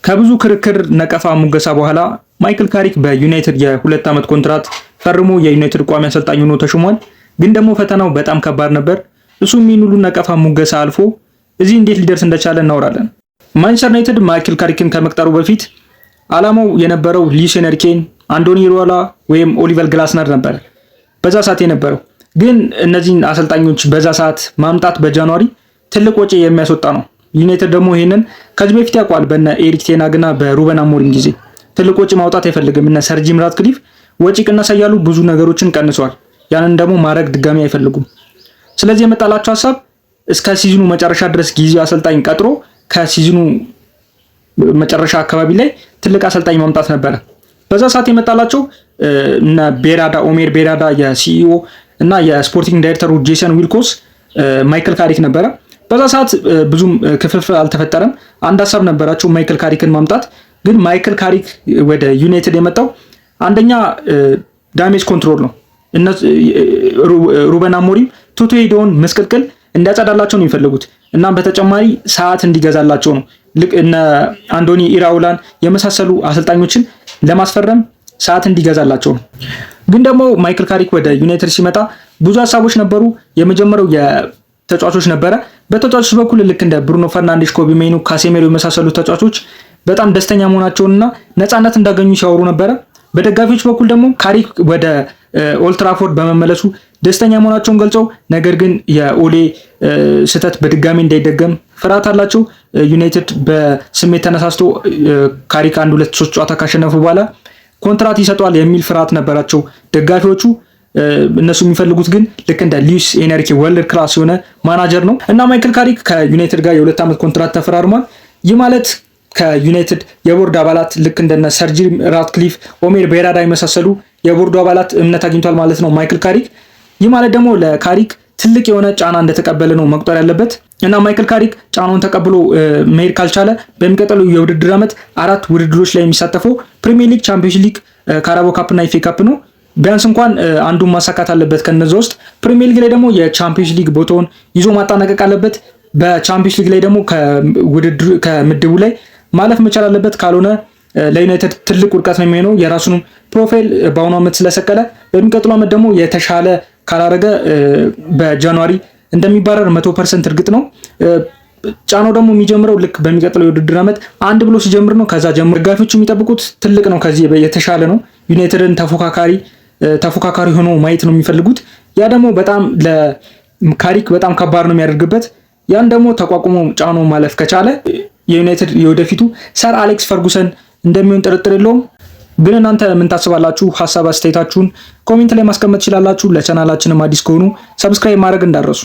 ከብዙ ክርክር ነቀፋ ሙገሳ በኋላ ማይክል ካሪክ በዩናይትድ የ2 ዓመት ኮንትራት ፈርሞ የዩናይትድ ቋሚ አሰልጣኝ ሆኖ ተሾሟል። ግን ደግሞ ፈተናው በጣም ከባድ ነበር። እሱ ሁሉ ነቀፋ ሙገሳ አልፎ እዚህ እንዴት ሊደርስ እንደቻለ እናወራለን። ማንቸስተር ዩናይትድ ማይክል ካሪክን ከመቅጠሩ በፊት ዓላማው የነበረው ሉዊስ ኤንሪኬን፣ አንቶኒ ሮላ ወይም ኦሊቨር ግላስነር ነበር በዛ ሰዓት የነበረው። ግን እነዚህን አሰልጣኞች በዛ ሰዓት ማምጣት በጃንዋሪ ትልቅ ወጪ የሚያስወጣ ነው። ዩናይትድ ደግሞ ይሄንን ከዚህ በፊት ያውቋል። በነ ኤሪክ ቴን ሃግና በሩበን አሞሪም ጊዜ ትልቅ ወጪ ማውጣት አይፈልግም። እነ ሰር ጂም ራትክሊፍ ወጪ ቅነሳ እያሉ ብዙ ነገሮችን ቀንሷል። ያንን ደግሞ ማድረግ ድጋሚ አይፈልጉም። ስለዚህ የመጣላቸው ሐሳብ እስከ ሲዝኑ መጨረሻ ድረስ ጊዜው አሰልጣኝ ቀጥሮ ከሲዝኑ መጨረሻ አካባቢ ላይ ትልቅ አሰልጣኝ ማምጣት ነበረ። በዛ ሰዓት የመጣላቸው እና ቤራዳ ኦሜር ቤራዳ የሲኢኦ እና የስፖርቲንግ ዳይሬክተሩ ጄሰን ዊልኮስ ማይክል ካሪክ ነበረ። በዛ ሰዓት ብዙም ክፍፍል አልተፈጠረም። አንድ ሀሳብ ነበራቸው ማይክል ካሪክን ማምጣት። ግን ማይክል ካሪክ ወደ ዩናይትድ የመጣው አንደኛ ዳሜጅ ኮንትሮል ነው። ሩበን አሞሪም ቱቱ ሄደውን መስቀልቅል እንዲያጸዳላቸው ነው የሚፈልጉት። እናም በተጨማሪ ሰዓት እንዲገዛላቸው ነው። ልክ እነ አንቶኒ ኢራኦላን የመሳሰሉ አሰልጣኞችን ለማስፈረም ሰዓት እንዲገዛላቸው ነው። ግን ደግሞ ማይክል ካሪክ ወደ ዩናይትድ ሲመጣ ብዙ ሀሳቦች ነበሩ። የመጀመሪያው የተጫዋቾች ነበረ። በተጫዋቾች በኩል ልክ እንደ ብሩኖ ፈርናንዴስ፣ ኮቢ ሜኑ፣ ካሴሜሮ የመሳሰሉ ተጫዋቾች በጣም ደስተኛ መሆናቸውንና ነፃነት እንዳገኙ ሲያወሩ ነበረ። በደጋፊዎች በኩል ደግሞ ካሪክ ወደ ኦልድ ትራፎርድ በመመለሱ ደስተኛ መሆናቸውን ገልጸው፣ ነገር ግን የኦሌ ስህተት በድጋሚ እንዳይደገም ፍርሃት አላቸው። ዩናይትድ በስሜት ተነሳስቶ ካሪክ 1-2-3 ጨዋታ ካሸነፉ በኋላ ኮንትራት ይሰጠዋል የሚል ፍርሃት ነበራቸው ደጋፊዎቹ። እነሱ የሚፈልጉት ግን ልክ እንደ ሉዊስ ኤንሪኬ ወርልድ ክላስ የሆነ ማናጀር ነው እና ማይክል ካሪክ ከዩናይትድ ጋር የ2 ዓመት ኮንትራት ተፈራርሟል። ይህ ማለት ከዩናይትድ የቦርድ አባላት ልክ እንደነ ሰር ጂም ራትክሊፍ፣ ኦሜር ቤራዳ የመሳሰሉ የቦርዱ አባላት እምነት አግኝቷል ማለት ነው ማይክል ካሪክ። ይህ ማለት ደግሞ ለካሪክ ትልቅ የሆነ ጫና እንደተቀበለ ነው መቁጠር ያለበት እና ማይክል ካሪክ ጫናውን ተቀብሎ መሄድ ካልቻለ በሚቀጥለው የውድድር ዓመት 4 ውድድሮች ላይ የሚሳተፈው ፕሪሚየር ሊግ፣ ቻምፒዮንስ ሊግ፣ ካራቦ ካፕ እና ኤፍኤ ካፕ ነው። ቢያንስ እንኳን አንዱን ማሳካት አለበት ከነዛ ውስጥ። ፕሪሚየር ሊግ ላይ ደግሞ የቻምፒዮንስ ሊግ ቦታውን ይዞ ማጠናቀቅ አለበት። በቻምፒዮንስ ሊግ ላይ ደግሞ ከምድቡ ላይ ማለፍ መቻል አለበት። ካልሆነ ለዩናይትድ ትልቅ ውድቀት ነው የሚሆነው። የራሱንም ፕሮፋይል በአሁኑ ዓመት ስለሰቀለ በሚቀጥለው ዓመት ደግሞ የተሻለ ካላረገ በጃንዋሪ እንደሚባረር 100% እርግጥ ነው። ጫናው ደግሞ የሚጀምረው ልክ በሚቀጥለው የውድድር ዓመት አንድ ብሎ ሲጀምር ነው። ከዛ ጀምሮ ደጋፊዎቹ የሚጠብቁት ትልቅ ነው፣ ከዚህ የተሻለ ነው። ዩናይትድን ተፎካካሪ ሆኖ ማየት ነው የሚፈልጉት። ያ ደግሞ በጣም ለካሪክ በጣም ከባድ ነው የሚያደርግበት። ያን ደግሞ ተቋቁሞ ጫናው ማለፍ ከቻለ የዩናይትድ የወደፊቱ ሰር አሌክስ ፈርጉሰን እንደሚሆን ጥርጥር የለውም። ግን እናንተ ምን ታስባላችሁ? ሀሳብ አስተያየታችሁን ኮሜንት ላይ ማስቀመጥ ትችላላችሁ። ለቻናላችንም አዲስ ከሆኑ ሰብስክራይብ ማድረግ እንዳትረሱ።